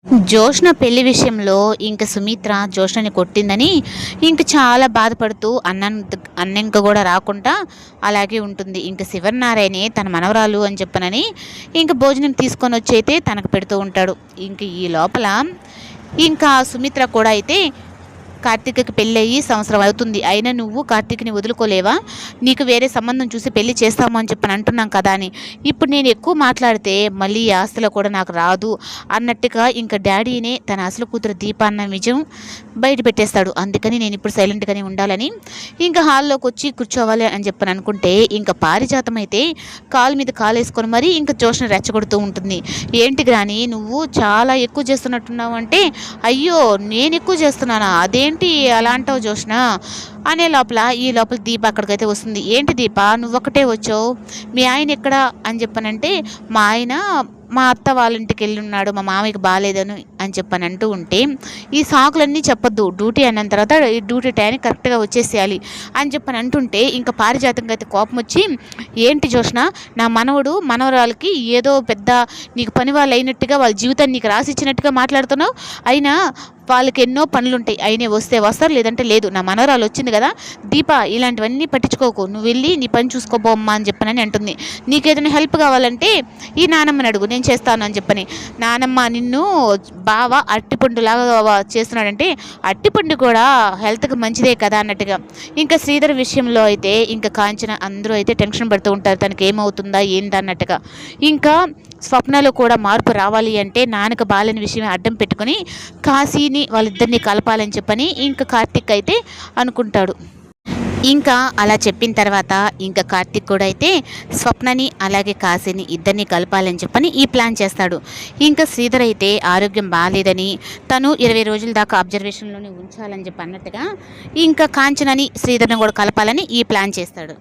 జోష్న పెళ్లి విషయంలో ఇంక సుమిత్ర జోష్నని కొట్టిందని ఇంక చాలా బాధపడుతూ అన్నంక కూడా రాకుండా అలాగే ఉంటుంది. ఇంక శివనారాయణే తన మనవరాలు అని చెప్పనని ఇంక భోజనం తీసుకొని వచ్చి అయితే తనకు పెడుతూ ఉంటాడు. ఇంక ఈ లోపల ఇంకా సుమిత్ర కూడా అయితే కార్తీక్‌కి పెళ్ళయ్యి సంవత్సరం అవుతుంది. అయినా నువ్వు కార్తీక్‌ని వదులుకోలేవా? నీకు వేరే సంబంధం చూసి పెళ్లి చేస్తాము అని చెప్పని అంటున్నాం కదా అని. ఇప్పుడు నేను ఎక్కువ మాట్లాడితే మళ్ళీ ఈ ఆస్తిలో కూడా నాకు రాదు అన్నట్టుగా ఇంక డ్యాడీనే తన అసలు కూతురు దీప అన్న నిజం బయట పెట్టేస్తాడు. అందుకని నేను ఇప్పుడు సైలెంట్‌గానే ఉండాలని ఇంక హాల్లోకి వచ్చి కూర్చోవాలి అని చెప్పని అనుకుంటే ఇంక పారిజాతం అయితే కాలు మీద కాలేసుకొని మరీ ఇంక జోష్‌ని రెచ్చగొడుతూ ఉంటుంది. ఏంటి గ్రాని నువ్వు చాలా ఎక్కువ చేస్తున్నట్టున్నావు అంటే, అయ్యో నేను ఎక్కువ చేస్తున్నానా? అదేంటి అలా అంటావు జోష్న అనే లోపల ఈ లోపల దీప అక్కడికైతే వస్తుంది. ఏంటి దీప నువ్వొక్కటే వచ్చావు, మీ ఆయన ఎక్కడ అని చెప్పనంటే, మా ఆయన మా అత్త వాళ్ళ ఇంటికి వెళ్ళి ఉన్నాడు, మా మామయ్యకి బాగాలేదని అని చెప్పని అంటూ ఉంటే, ఈ సాకులన్నీ చెప్పొద్దు, డ్యూటీ అన్న తర్వాత ఈ డ్యూటీ టైంకి కరెక్ట్గా వచ్చేసేయాలి అని చెప్పని అంటుంటే ఇంకా పారిజాతంగా అయితే కోపం వచ్చి, ఏంటి జోష్న నా మనవడు మనవరాలకి ఏదో పెద్ద నీకు పని వాళ్ళు అయినట్టుగా వాళ్ళ జీవితాన్ని నీకు రాసిచ్చినట్టుగా మాట్లాడుతున్నావు. అయినా వాళ్ళకి ఎన్నో పనులుంటాయి, అయినా వస్తే వస్తారు లేదంటే లేదు. నా మనవరాలు వచ్చింది కదా దీప, ఇలాంటివన్నీ పట్టించుకోకు, నువ్వు వెళ్ళి నీ పని చూసుకోబోమ్మా అని చెప్పనని అంటుంది. నీకేదైనా హెల్ప్ కావాలంటే ఈ నానమ్మని అడుగు, నేను చేస్తాను అని చెప్పని. నానమ్మ నిన్ను బావ అట్టిపండులాగా చేస్తున్నాడంటే, అట్టిపండు కూడా హెల్త్కి మంచిదే కదా అన్నట్టుగా. ఇంకా శ్రీధర్ విషయంలో అయితే ఇంకా కాంచన అందరూ అయితే టెన్షన్ పడుతూ ఉంటారు, తనకి ఏమవుతుందా ఏంటన్నట్టుగా. ఇంకా స్వప్నలో కూడా మార్పు రావాలి అంటే నాన్నకు బాలని విషయం అడ్డం పెట్టుకుని కాశీని వాళ్ళిద్దరిని కలపాలని చెప్పని ఇంకా కార్తీక్ అయితే అనుకుంటాడు. ఇంకా అలా చెప్పిన తర్వాత ఇంకా కార్తీక్ కూడా అయితే స్వప్నని అలాగే కాశీని ఇద్దరిని కలపాలని చెప్పని ఈ ప్లాన్ చేస్తాడు. ఇంకా శ్రీధర్ అయితే ఆరోగ్యం బాగాలేదని తను 20 రోజుల దాకా అబ్జర్వేషన్లోనే ఉంచాలని చెప్పి అన్నట్టుగా ఇంకా కాంచనని శ్రీధర్ని కూడా కలపాలని ఈ ప్లాన్ చేస్తాడు.